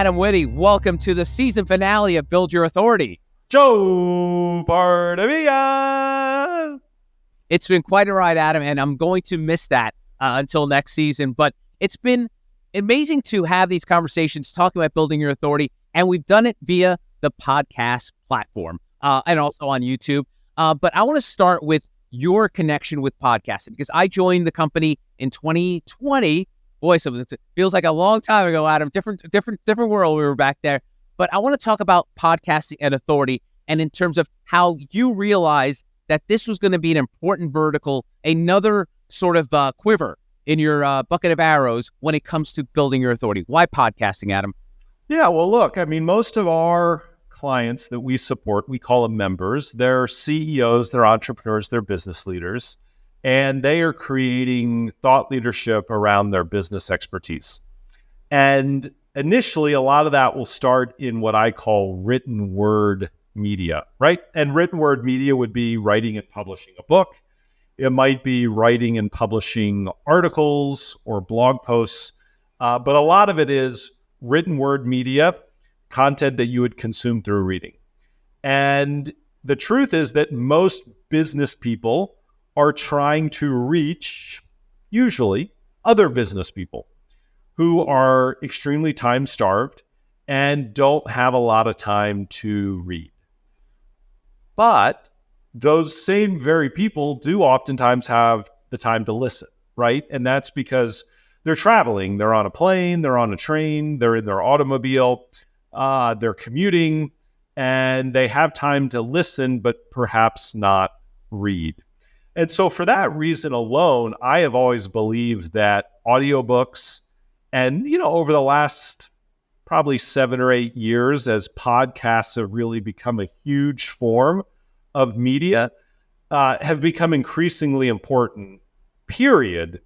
Adam Whitty. Welcome to the season finale of Build Your Authority. Joe Bardavia. It's been quite a ride, Adam, and I'm going to miss that until next season. But it's been amazing to have these conversations talking about building your authority, and we've done it via the podcast platform and also on YouTube. But I want to start with your connection with podcasting, because I joined the company in 2020. Boy, so it feels like a long time ago, Adam. Different world. We were back there. But I want to talk about podcasting and authority, and in terms of how you realized that this was going to be an important vertical, another sort of quiver in your bucket of arrows when it comes to building your authority. Why podcasting, Adam? Yeah, well, look, I mean, most of our clients that we support, we call them members. They're CEOs, they're entrepreneurs, they're business leaders, and they are creating thought leadership around their business expertise. And initially, a lot of that will start in what I call written word media, right? And written word media would be writing and publishing a book. It might be writing and publishing articles or blog posts, but a lot of it is written word media, content that you would consume through reading. And the truth is that most business people are trying to reach, usually, other business people who are extremely time-starved and don't have a lot of time to read. But those same very people do oftentimes have the time to listen, right? And that's because they're traveling. They're on a plane, they're on a train, they're in their automobile, they're commuting, and they have time to listen, but perhaps not read. And so for that reason alone, I have always believed that audiobooks, and, over the last probably 7 or 8 years, as podcasts have really become a huge form of media, have become increasingly important, period,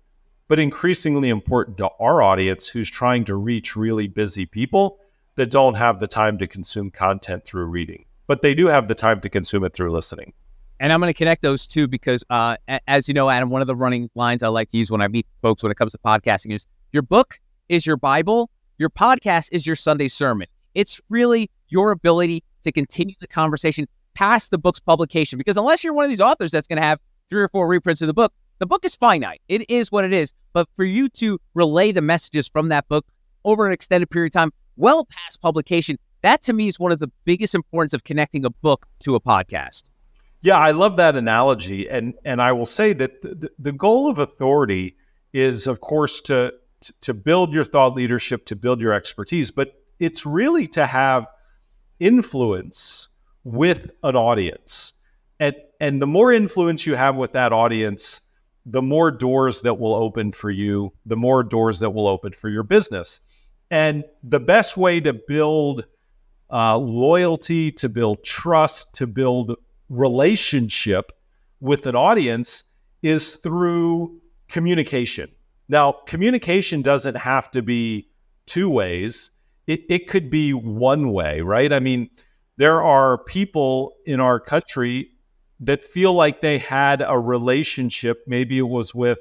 but increasingly important to our audience who's trying to reach really busy people that don't have the time to consume content through reading, but they do have the time to consume it through listening. And I'm going to connect those two because, as you know, Adam, one of the running lines I like to use when I meet folks when it comes to podcasting is your book is your Bible, your podcast is your Sunday sermon. It's really your ability to continue the conversation past the book's publication, because unless you're one of these authors that's going to have 3 or 4 reprints of the book is finite. It is what it is. But for you to relay the messages from that book over an extended period of time, well past publication, that to me is one of the biggest importance of connecting a book to a podcast. Yeah, I love that analogy. And I will say that the goal of authority is, of course, to build your thought leadership, to build your expertise, but it's really to have influence with an audience. And the more influence you have with that audience, the more doors that will open for you, the more doors that will open for your business. And the best way to build loyalty, to build trust, to build relationship with an audience is through communication. Now, communication doesn't have to be 2 ways. It could be 1 way, right? I mean, there are people in our country that feel like they had a relationship. Maybe it was with,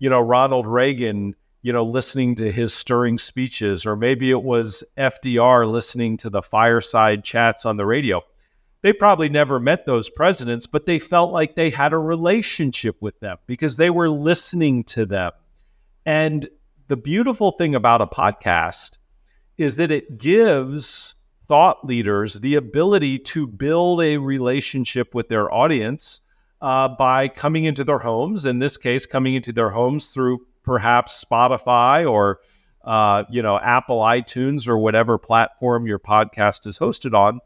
Ronald Reagan, listening to his stirring speeches, or maybe it was FDR listening to the fireside chats on the radio. They probably never met those presidents, but they felt like they had a relationship with them because they were listening to them. And the beautiful thing about a podcast is that it gives thought leaders the ability to build a relationship with their audience by coming into their homes, in this case, coming into their homes through perhaps Spotify or Apple iTunes or whatever platform your podcast is hosted on.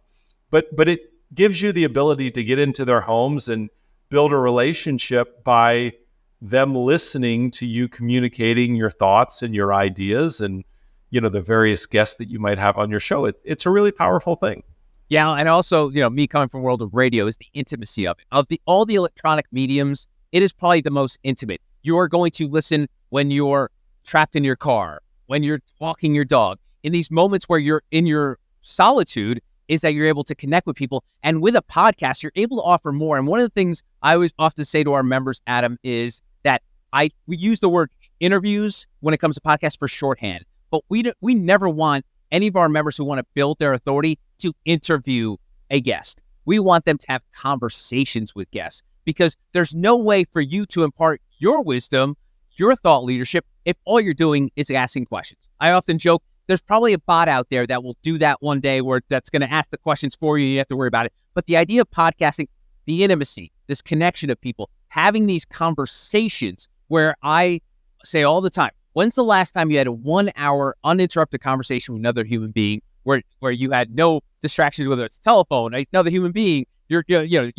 But it gives you the ability to get into their homes and build a relationship by them listening to you communicating your thoughts and your ideas and the various guests that you might have on your show. It's a really powerful thing. Yeah, and also, me coming from the world of radio is the intimacy of it. Of all the electronic mediums, it is probably the most intimate. You are going to listen when you're trapped in your car, when you're walking your dog. In these moments where you're in your solitude is that you're able to connect with people. And with a podcast, you're able to offer more. And one of the things I always often say to our members, Adam, is that we use the word interviews when it comes to podcasts for shorthand. But we never want any of our members who want to build their authority to interview a guest. We want them to have conversations with guests because there's no way for you to impart your wisdom, your thought leadership, if all you're doing is asking questions. I often joke, there's probably a bot out there that will do that one day where that's going to ask the questions for you. You have to worry about it. But the idea of podcasting, the intimacy, this connection of people, having these conversations where I say all the time, when's the last time you had a 1 hour uninterrupted conversation with another human being where you had no distractions, whether it's telephone, another human being, your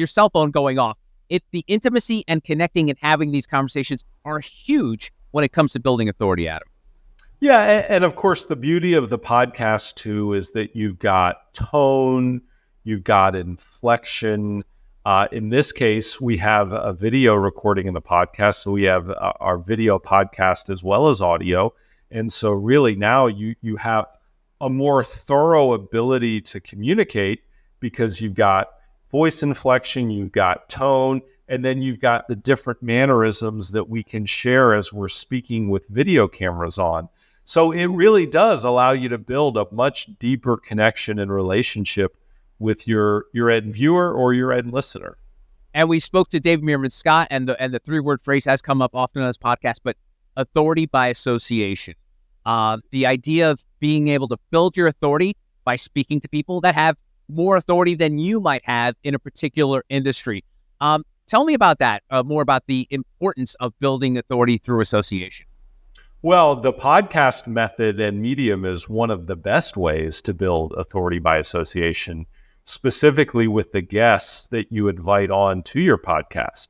cell phone going off? The intimacy and connecting and having these conversations are huge when it comes to building authority, Adam. Yeah, and of course, the beauty of the podcast, too, is that you've got tone, you've got inflection. In this case, we have a video recording in the podcast, so we have our video podcast as well as audio. And so really now you have a more thorough ability to communicate because you've got voice inflection, you've got tone, and then you've got the different mannerisms that we can share as we're speaking with video cameras on. So it really does allow you to build a much deeper connection and relationship with your end viewer or your end listener. And we spoke to David Meerman Scott, and the 3-word phrase has come up often on this podcast, but authority by association. The idea of being able to build your authority by speaking to people that have more authority than you might have in a particular industry. Tell me about that, more about the importance of building authority through association. Well, the podcast method and medium is one of the best ways to build authority by association, specifically with the guests that you invite on to your podcast.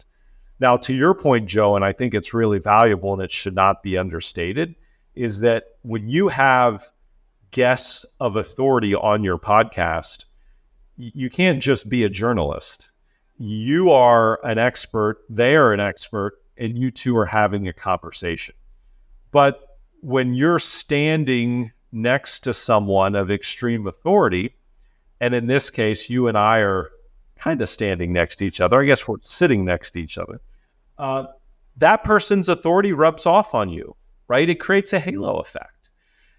Now, to your point, Joe, and I think it's really valuable and it should not be understated, is that when you have guests of authority on your podcast, you can't just be a journalist. You are an expert, they are an expert, and you two are having a conversation. But when you're standing next to someone of extreme authority, and in this case, you and I are kind of standing next to each other, I guess we're sitting next to each other, that person's authority rubs off on you, right? It creates a halo effect.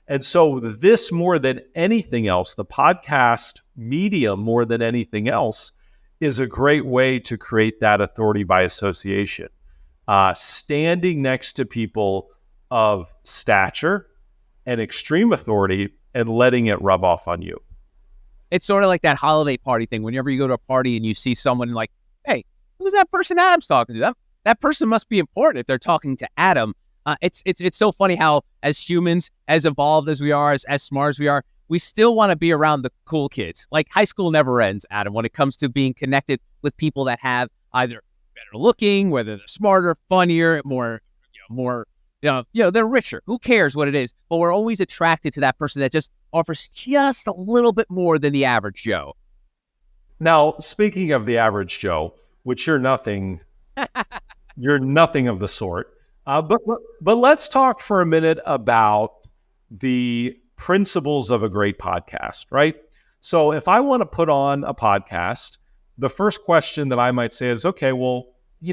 And so this, more than anything else, the podcast medium more than anything else, is a great way to create that authority by association. Standing next to people of stature and extreme authority and letting it rub off on you. It's sort of like that holiday party thing. Whenever you go to a party and you see someone like, hey, who's that person Adam's talking to? That person must be important if they're talking to Adam. It's so funny how as humans, as evolved as we are, as smart as we are, we still want to be around the cool kids. Like high school never ends, Adam, when it comes to being connected with people that have either better looking, whether they're smarter, funnier, more, they're richer. Who cares what it is? But we're always attracted to that person that just offers just a little bit more than the average Joe. Now, speaking of the average Joe, which you're nothing, you're nothing of the sort. But let's talk for a minute about the principles of a great podcast, right? So if I want to put on a podcast, the first question that I might say is, okay, well,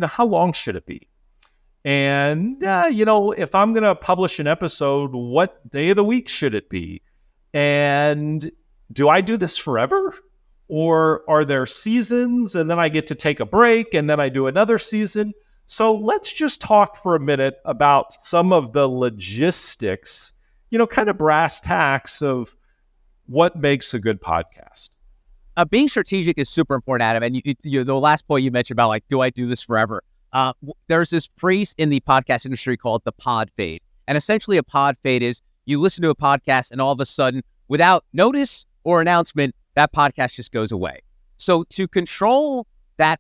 how long should it be? And, if I'm going to publish an episode, what day of the week should it be? And do I do this forever? Or are there seasons and then I get to take a break and then I do another season? So let's just talk for a minute about some of the logistics, kind of brass tacks of what makes a good podcast. Being strategic is super important, Adam. And the last point you mentioned about do I do this forever? There's this phrase in the podcast industry called the pod fade. And essentially a pod fade is you listen to a podcast and all of a sudden, without notice or announcement, that podcast just goes away. So to control that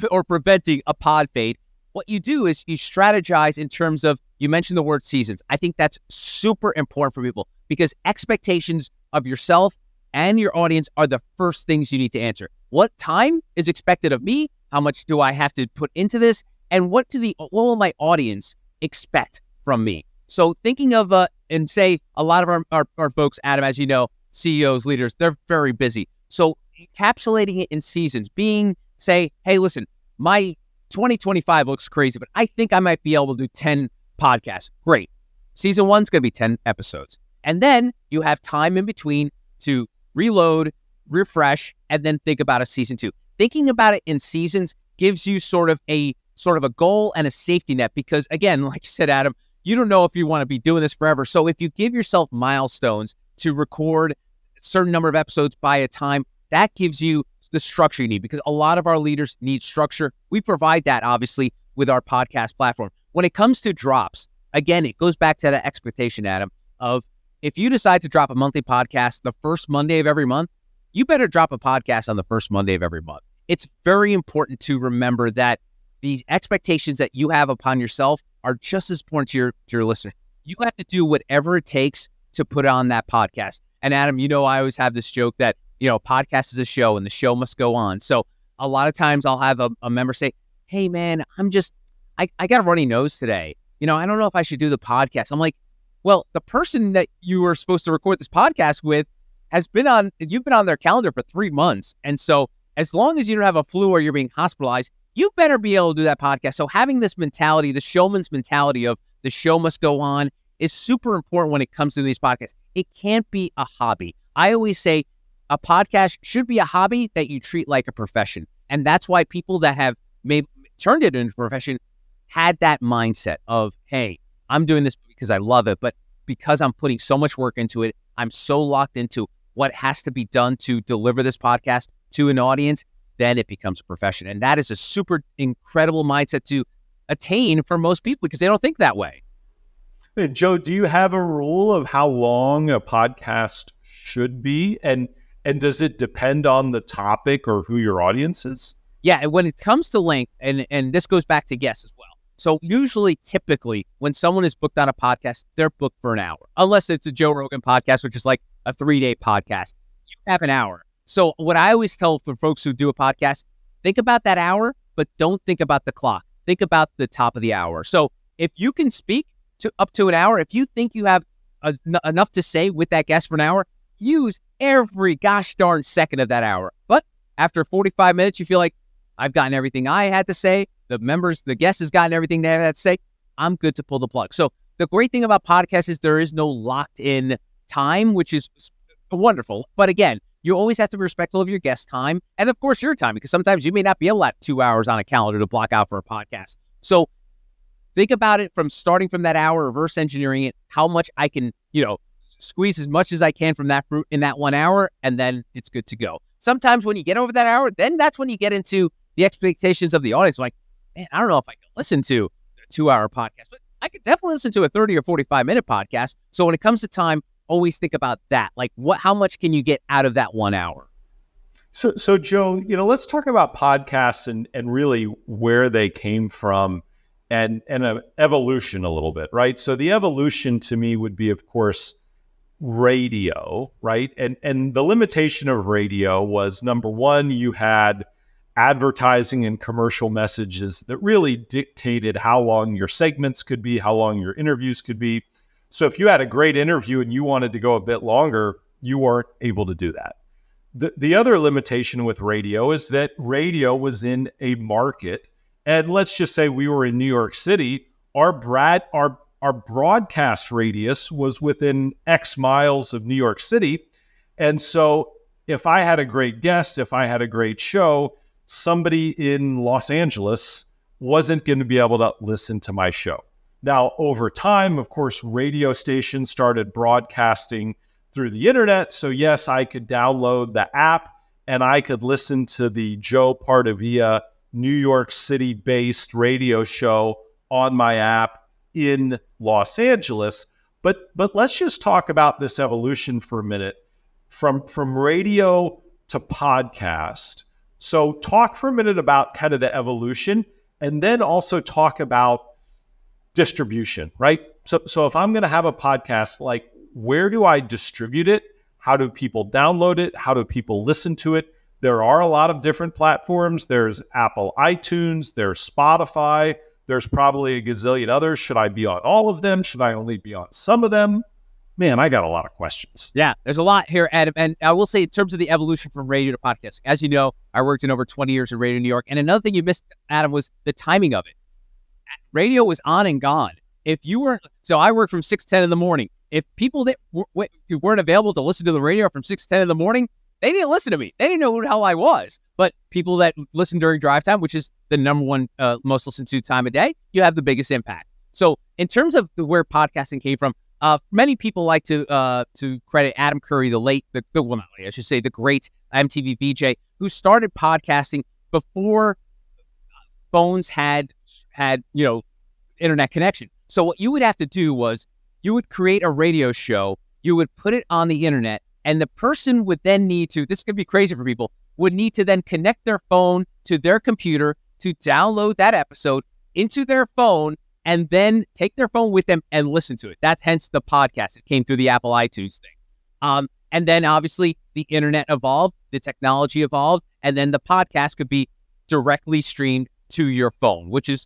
or preventing a pod fade, what you do is you strategize in terms of, you mentioned the word seasons. I think that's super important for people because expectations of yourself and your audience are the first things you need to answer. What time is expected of me? How much do I have to put into this? And what will my audience expect from me? So thinking of, and say a lot of our folks, Adam, as you know, CEOs, leaders, they're very busy. So encapsulating it in seasons, say, hey, listen, my 2025 looks crazy, but I think I might be able to do 10 podcasts. Great. Season 1's going to be 10 episodes. And then you have time in between to reload, refresh, and then think about a season 2. Thinking about it in seasons gives you sort of a goal and a safety net because, again, like you said, Adam, you don't know if you want to be doing this forever. So if you give yourself milestones to record a certain number of episodes by a time, that gives you the structure you need because a lot of our leaders need structure. We provide that, obviously, with our podcast platform. When it comes to drops, again, it goes back to the expectation, Adam, of if you decide to drop a monthly podcast the first Monday of every month, you better drop a podcast on the first Monday of every month. It's very important to remember that these expectations that you have upon yourself are just as important to your listener. You have to do whatever it takes to put on that podcast. And Adam, I always have this joke that, podcast is a show and the show must go on. So a lot of times I'll have a member say, hey man, I got a runny nose today. I don't know if I should do the podcast. I'm like, well, the person that you were supposed to record this podcast with you've been on their calendar for 3 months. And so as long as you don't have a flu or you're being hospitalized, you better be able to do that podcast. So having this mentality, the showman's mentality of the show must go on is super important when it comes to these podcasts. It can't be a hobby. I always say a podcast should be a hobby that you treat like a profession. And that's why people that have turned it into a profession had that mindset of, hey, I'm doing this because I love it, but because I'm putting so much work into it, I'm so locked into what has to be done to deliver this podcast to an audience, then it becomes a profession. And that is a super incredible mindset to attain for most people because they don't think that way. Hey, Joe, do you have a rule of how long a podcast should be? And does it depend on the topic or who your audience is? Yeah, and when it comes to length, and this goes back to guests as well. So usually, typically, when someone is booked on a podcast, they're booked for an hour. Unless it's a Joe Rogan podcast, which is like a 3-day podcast. You have an hour. So what I always tell for folks who do a podcast, think about that hour, but don't think about the clock. Think about the top of the hour. So if you can speak to up to an hour, if you think you have enough to say with that guest for an hour, use every gosh darn second of that hour. But after 45 minutes, you feel like, I've gotten everything I had to say. The guest has gotten everything they had to say. I'm good to pull the plug. So the great thing about podcasts is there is no locked in time, which is wonderful. But again, you always have to be respectful of your guest time. And of course, your time, because sometimes you may not be able to have 2 hours on a calendar to block out for a podcast. So think about it from starting from that hour, reverse engineering it, how much I can, squeeze as much as I can from that fruit in that 1 hour, and then it's good to go. Sometimes when you get over that hour, then that's when you get into the expectations of the audience. Like, man, I don't know if I can listen to a 2-hour podcast, but I could definitely listen to a 30 or 45-minute podcast. So when it comes to time, always think about that. Like, how much can you get out of that 1 hour? So Joe, let's talk about podcasts and really where they came from and an evolution a little bit, right? So the evolution to me would be, of course, radio, right? And the limitation of radio was, number one, you had advertising and commercial messages that really dictated how long your segments could be, how long your interviews could be. So if you had a great interview and you wanted to go a bit longer, you weren't able to do that. The other limitation with radio is that radio was in a market. And let's just say we were in New York City, our broadcast radius was within X miles of New York City. And so if I had a great guest, if I had a great show, somebody in Los Angeles wasn't going to be able to listen to my show. Now, over time, of course, radio stations started broadcasting through the internet. So yes, I could download the app and I could listen to the Joe Pardavia New York City-based radio show on my app in Los Angeles. But let's just talk about this evolution for a minute from radio to podcast. So talk for a minute about kind of the evolution and then also talk about distribution, right? So if I'm going to have a podcast, like, where do I distribute it? How do people download it? How do people listen to it? There are a lot of different platforms. There's Apple iTunes, there's Spotify, there's probably a gazillion others. Should I be on all of them? Should I only be on some of them? Man, I got a lot of questions. Yeah, there's a lot here, Adam. And I will say, in terms of the evolution from radio to podcast, as you know, I worked in over 20 years in Radio New York. And another thing you missed, Adam, was the timing of it. Radio was on and gone. if you weren't, so I work from 6 to 10 in the morning. If people that weren't available to listen to the radio from 6 to 10 in the morning, they didn't listen to me. They didn't know who the hell I was. But people that listen during drive time, which is the number one most listened to time of day, you have the biggest impact. So in terms of where podcasting came from, many people like to credit Adam Curry, the great MTV VJ, who started podcasting before phones had internet connection. So what you would have to do was you would create a radio show, you would put it on the internet, and the person would then need to, this could be crazy for people, would need to then connect their phone to their computer to download that episode into their phone and then take their phone with them and listen to it. That's hence the podcast. It came through the Apple iTunes thing. And then obviously the internet evolved, the technology evolved, and then the podcast could be directly streamed to your phone, which is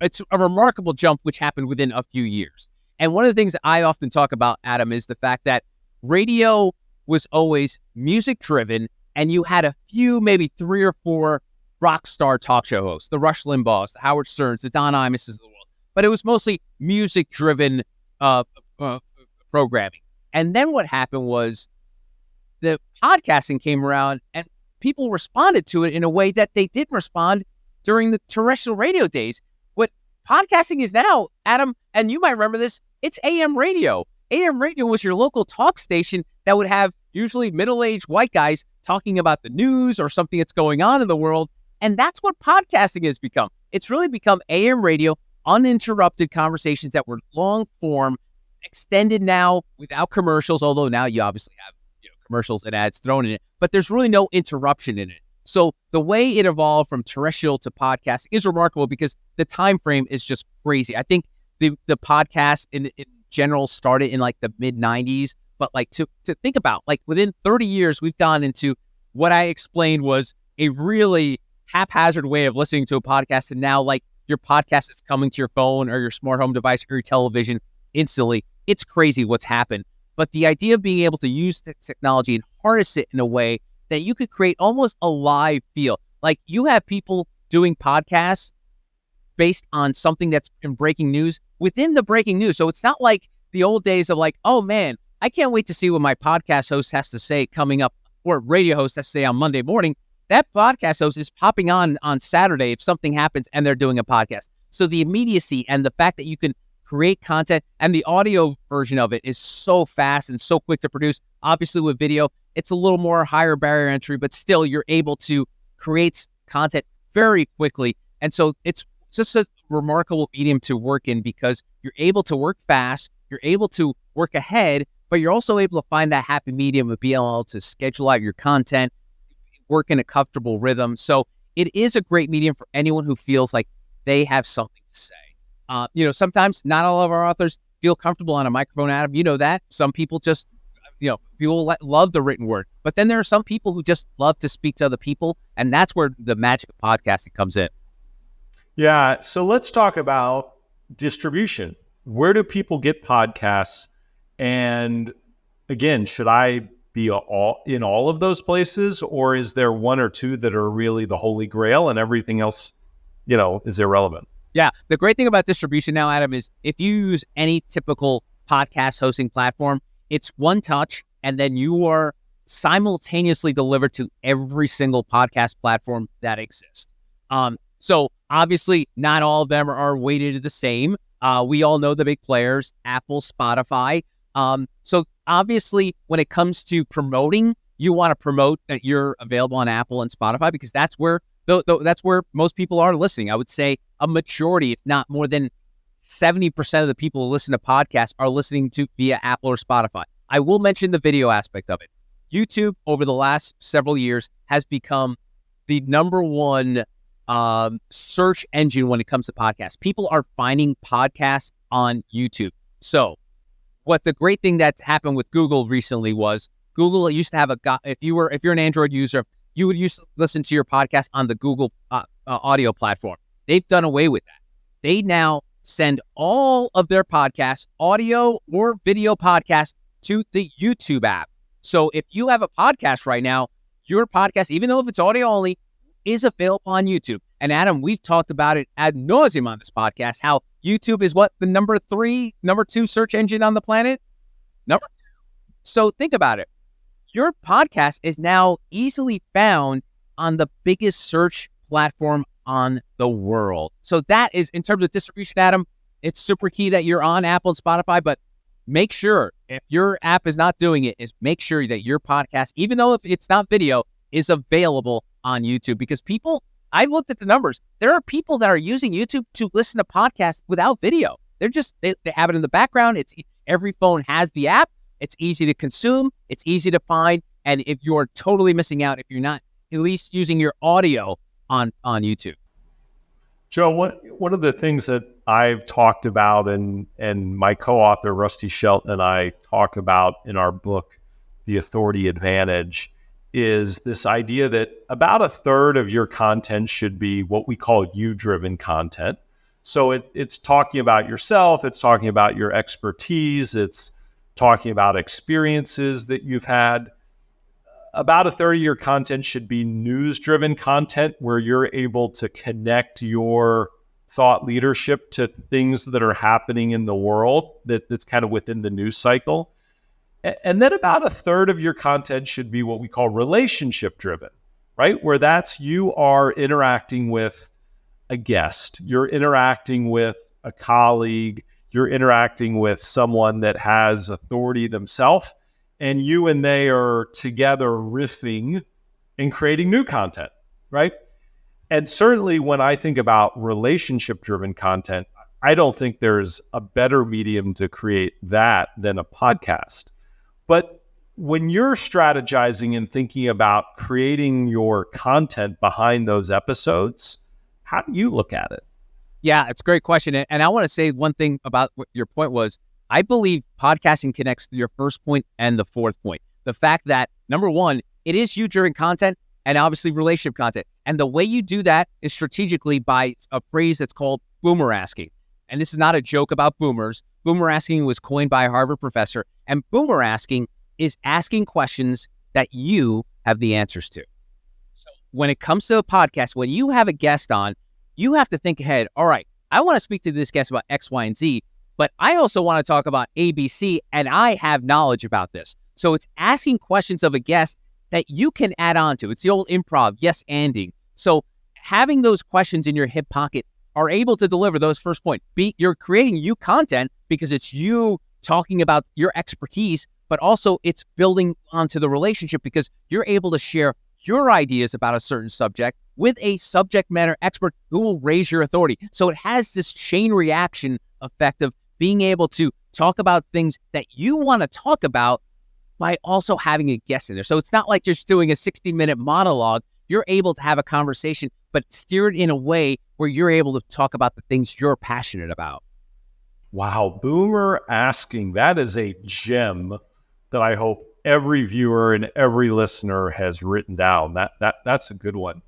it's a remarkable jump, which happened within a few years. And one of the things that I often talk about, Adam, is the fact that radio was always music driven, and you had a few, maybe 3 or 4 rock star talk show hosts, the Rush Limbaughs, the Howard Sterns, the Don Imuses of the world. But it was mostly music driven programming. And then what happened was the podcasting came around and people responded to it in a way that they didn't respond during the terrestrial radio days. What podcasting is now, Adam, and you might remember this, it's AM radio. AM radio was your local talk station that would have usually middle-aged white guys talking about the news or something that's going on in the world. And that's what podcasting has become. It's really become AM radio, uninterrupted conversations that were long form, extended now without commercials, although now you obviously have commercials and ads thrown in it, but there's really no interruption in it. So the way it evolved from terrestrial to podcasting is remarkable because the time frame is just crazy. I think the podcast in general started in like the mid 90s, but like to think about, like within 30 years, we've gone into what I explained was a really haphazard way of listening to a podcast. And now like your podcast is coming to your phone or your smart home device or your television instantly. It's crazy what's happened. But the idea of being able to use the technology and harness it in a way that you could create almost a live feel. Like you have people doing podcasts based on something that's in breaking news within the breaking news. So it's not like the old days of like, oh man, I can't wait to see what my podcast host has to say coming up, or radio host has to say on Monday morning. That podcast host is popping on Saturday if something happens and they're doing a podcast. So the immediacy and the fact that you can create content, and the audio version of it is so fast and so quick to produce. Obviously with video, it's a little more higher barrier entry, but still you're able to create content very quickly. And so it's just a remarkable medium to work in because you're able to work fast, you're able to work ahead, but you're also able to find that happy medium of being able to schedule out your content, work in a comfortable rhythm. So it is a great medium for anyone who feels like they have something to say. Sometimes not all of our authors feel comfortable on a microphone, Adam. You know that. Some people just, people love the written word. But then there are some people who just love to speak to other people. And that's where the magic of podcasting comes in. Yeah. So let's talk about distribution. Where do people get podcasts? And again, should I be in all of those places? Or is there one or two that are really the holy grail and everything else, is irrelevant? Yeah. The great thing about distribution now, Adam, is if you use any typical podcast hosting platform, it's one touch and then you are simultaneously delivered to every single podcast platform that exists. So obviously not all of them are weighted the same. We all know the big players, Apple, Spotify. So obviously when it comes to promoting, you want to promote that you're available on Apple and Spotify because that's where that's where most people are listening. I would say a majority, if not more than 70% of the people who listen to podcasts are listening to via Apple or Spotify. I will mention the video aspect of it. YouTube over the last several years has become the number one search engine when it comes to podcasts. People are finding podcasts on YouTube. So what the great thing that's happened with Google recently was Google used to have if you're an Android user, you would used to listen to your podcast on the Google audio platform. They've done away with that. They now send all of their podcasts, audio or video podcasts, to the YouTube app. So if you have a podcast right now, your podcast, even though if it's audio only, is available on YouTube. And Adam, we've talked about it ad nauseum on this podcast, how YouTube is what, the number 2 search engine on the planet? Number 2. So think about it. Your podcast is now easily found on the biggest search platform on the world. So that is, in terms of distribution, Adam, it's super key that you're on Apple and Spotify, but make sure if your app is not doing it, is make sure that your podcast, even though if it's not video, is available on YouTube. Because people, I've looked at the numbers. There are people that are using YouTube to listen to podcasts without video. They're just, they have it in the background. Every phone has the app. It's easy to consume. It's easy to find. And if you're totally missing out, if you're not at least using your audio on YouTube. Joe, one of the things that I've talked about and my co-author Rusty Shelton and I talk about in our book, The Authority Advantage, is this idea that about a third of your content should be what we call you-driven content. So it's talking about yourself, it's talking about your expertise, it's talking about experiences that you've had. About a third of your content should be news-driven content where you're able to connect your thought leadership to things that are happening in the world that's kind of within the news cycle. And then about a third of your content should be what we call relationship-driven, right? Where that's you are interacting with a guest, you're interacting with a colleague, you're interacting with someone that has authority themselves, and you and they are together riffing and creating new content, right? And certainly when I think about relationship-driven content, I don't think there's a better medium to create that than a podcast. But when you're strategizing and thinking about creating your content behind those episodes, how do you look at it? Yeah, it's a great question. And I want to say one thing about what your point was. I believe podcasting connects to your first point and the fourth point. The fact that, number one, it is you during content and obviously relationship content. And the way you do that is strategically by a phrase that's called boomerasking. And this is not a joke about boomers. Boomerasking was coined by a Harvard professor. And boomerasking is asking questions that you have the answers to. So when it comes to a podcast, when you have a guest on, you have to think ahead. All right, I want to speak to this guest about X, Y, and Z. But I also want to talk about ABC, and I have knowledge about this. So it's asking questions of a guest that you can add on to. It's the old improv, yes-anding. So having those questions in your hip pocket are able to deliver those first point. You're creating you content because it's you talking about your expertise, but also it's building onto the relationship because you're able to share your ideas about a certain subject with a subject matter expert who will raise your authority. So it has this chain reaction effect of being able to talk about things that you want to talk about by also having a guest in there. So it's not like you're just doing a 60-minute monologue. You're able to have a conversation, but steered in a way where you're able to talk about the things you're passionate about. Wow, boomer asking, that is a gem that I hope every viewer and every listener has written down. That's a good one.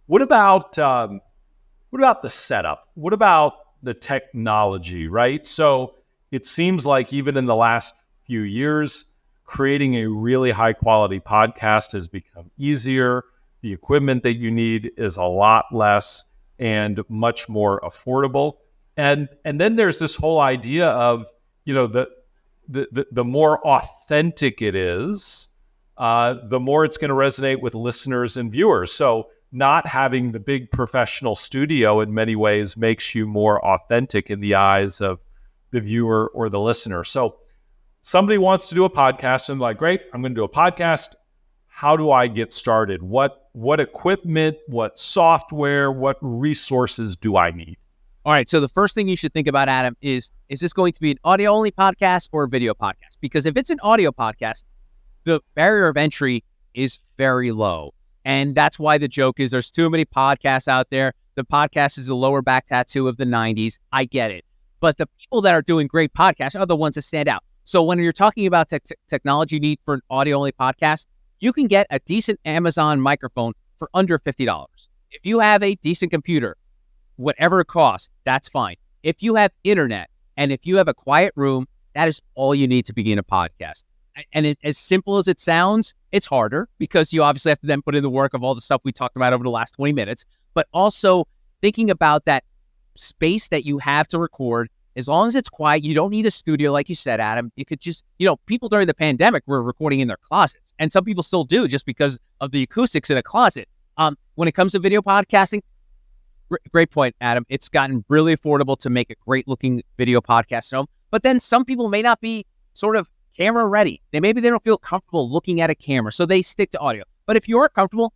What about the setup? What about the technology, right? So it seems like even in the last few years, creating a really high quality podcast has become easier. The equipment that you need is a lot less and much more affordable. And then there's this whole idea of, the more authentic it is, the more it's going to resonate with listeners and viewers. So not having the big professional studio in many ways makes you more authentic in the eyes of the viewer or the listener. So somebody wants to do a podcast and like, great, I'm going to do a podcast. How do I get started? What equipment, what software, what resources do I need? All right. So the first thing you should think about, Adam, is this going to be an audio only podcast or a video podcast? Because if it's an audio podcast, the barrier of entry is very low. And that's why the joke is there's too many podcasts out there. The podcast is a lower back tattoo of the 90s. I get it. But the people that are doing great podcasts are the ones that stand out. So when you're talking about technology you need for an audio-only podcast, you can get a decent Amazon microphone for under $50. If you have a decent computer, whatever it costs, that's fine. If you have internet and if you have a quiet room, that is all you need to begin a podcast. And as simple as it sounds, it's harder because you obviously have to then put in the work of all the stuff we talked about over the last 20 minutes, but also thinking about that space that you have to record. As long as it's quiet, you don't need a studio, like you said, Adam. You could just, people during the pandemic were recording in their closets, and some people still do just because of the acoustics in a closet. When it comes to video podcasting, great point, Adam. It's gotten really affordable to make a great looking video podcast at home, but then some people may not be sort of camera ready. Maybe they don't feel comfortable looking at a camera, so they stick to audio. But if you are comfortable,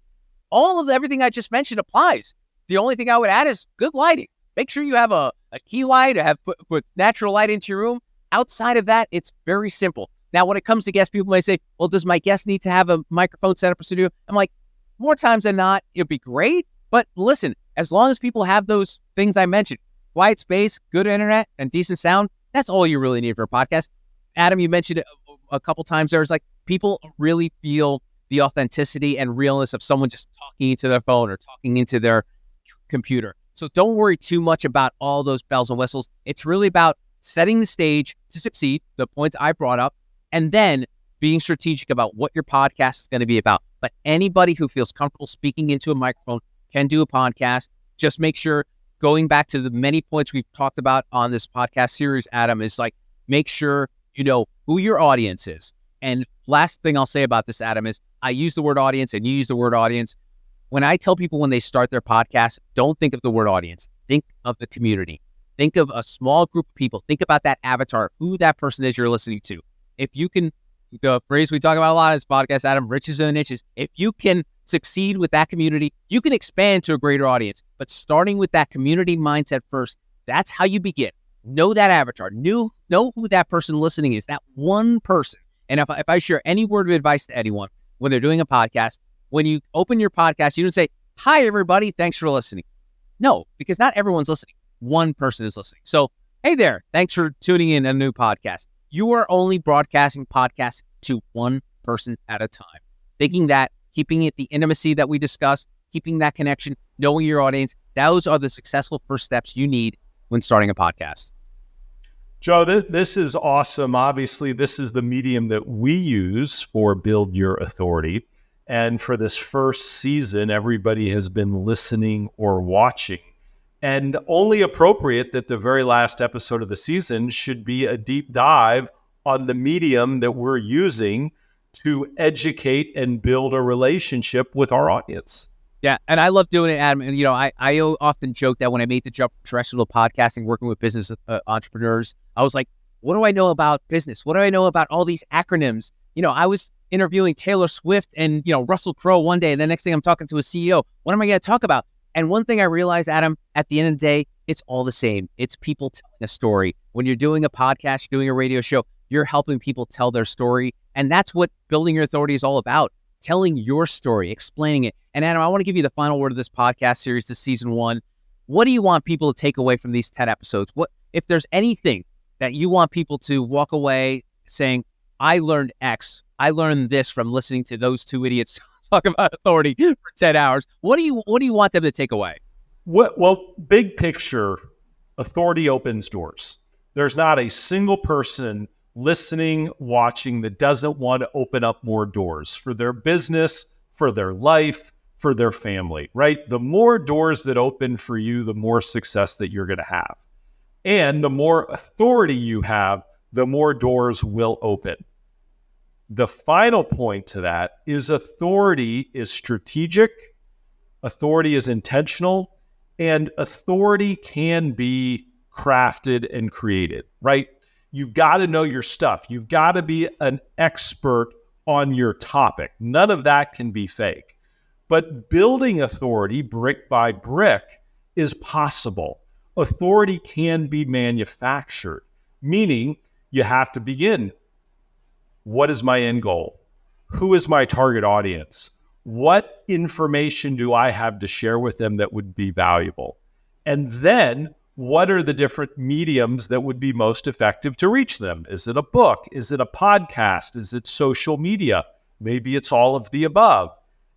everything I just mentioned applies. The only thing I would add is good lighting. Make sure you have a key light or put natural light into your room. Outside of that, it's very simple. Now, when it comes to guests, people may say, well, does my guest need to have a microphone set up for studio? I'm like, more times than not, it'd be great. But listen, as long as people have those things I mentioned, quiet space, good internet, and decent sound, that's all you really need for a podcast. Adam, you mentioned it a couple times there. It's like people really feel the authenticity and realness of someone just talking into their phone or talking into their computer. So don't worry too much about all those bells and whistles. It's really about setting the stage to succeed, the points I brought up, and then being strategic about what your podcast is going to be about. But anybody who feels comfortable speaking into a microphone can do a podcast. Just make sure, going back to the many points we've talked about on this podcast series, Adam, is like, make sure you know who your audience is. And last thing I'll say about this, Adam, is I use the word audience and you use the word audience. When I tell people when they start their podcast, don't think of the word audience. Think of the community. Think of a small group of people. Think about that avatar, who that person is you're listening to. If you can, the phrase we talk about a lot in this podcast, Adam, riches in the niches. If you can succeed with that community, you can expand to a greater audience. But starting with that community mindset first, that's how you begin. Know that avatar. Know who that person listening is, that one person. And if I share any word of advice to anyone when they're doing a podcast, when you open your podcast, you don't say, hi, everybody, thanks for listening. No, because not everyone's listening. One person is listening. So, hey there, thanks for tuning in a new podcast. You are only broadcasting podcasts to one person at a time. Thinking that, keeping it the intimacy that we discussed, keeping that connection, knowing your audience, those are the successful first steps you need when starting a podcast. Joe, this is awesome. Obviously, this is the medium that we use for Build Your Authority. And for this first season, everybody has been listening or watching. And only appropriate that the very last episode of the season should be a deep dive on the medium that we're using to educate and build a relationship with our audience. Yeah, and I love doing it, Adam. And, I often joke that when I made the jump from terrestrial podcasting, working with business entrepreneurs, I was like, what do I know about business? What do I know about all these acronyms? I was interviewing Taylor Swift and, Russell Crowe one day, and the next thing I'm talking to a CEO. What am I going to talk about? And one thing I realized, Adam, at the end of the day, it's all the same. It's people telling a story. When you're doing a podcast, you're doing a radio show, you're helping people tell their story. And that's what Building Your Authority is all about. Telling your story, explaining it. And Adam, I want to give you the final word of this podcast series, this season 1. What do you want people to take away from these 10 episodes? What, if there's anything that you want people to walk away saying, I learned X, I learned this from listening to those two idiots talk about authority for 10 hours. What do you want them to take away? Well, big picture, authority opens doors. There's not a single person listening, watching that doesn't want to open up more doors for their business, for their life, for their family, right? The more doors that open for you, the more success that you're going to have. And the more authority you have, the more doors will open. The final point to that is authority is strategic, authority is intentional, and authority can be crafted and created, right? You've got to know your stuff. You've got to be an expert on your topic. None of that can be fake. But building authority brick by brick is possible. Authority can be manufactured, meaning you have to begin. What is my end goal? Who is my target audience? What information do I have to share with them that would be valuable? And then what are the different mediums that would be most effective to reach them? Is it a book? Is it a podcast? Is it social media? Maybe it's all of the above.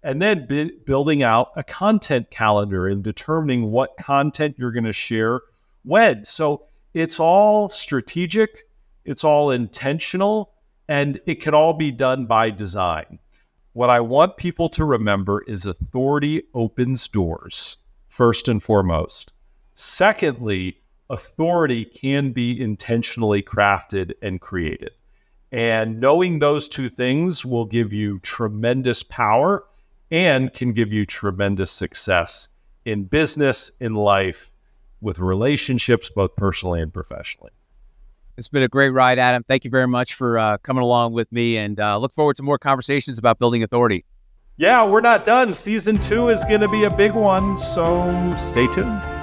And then building out a content calendar and determining what content you're going to share when. So it's all strategic. It's all intentional. And it can all be done by design. What I want people to remember is authority opens doors, first and foremost. Secondly, authority can be intentionally crafted and created. And knowing those two things will give you tremendous power and can give you tremendous success in business, in life, with relationships, both personally and professionally. It's been a great ride, Adam. Thank you very much for coming along with me, and look forward to more conversations about building authority. Yeah, we're not done. Season 2 is going to be a big one, so stay tuned.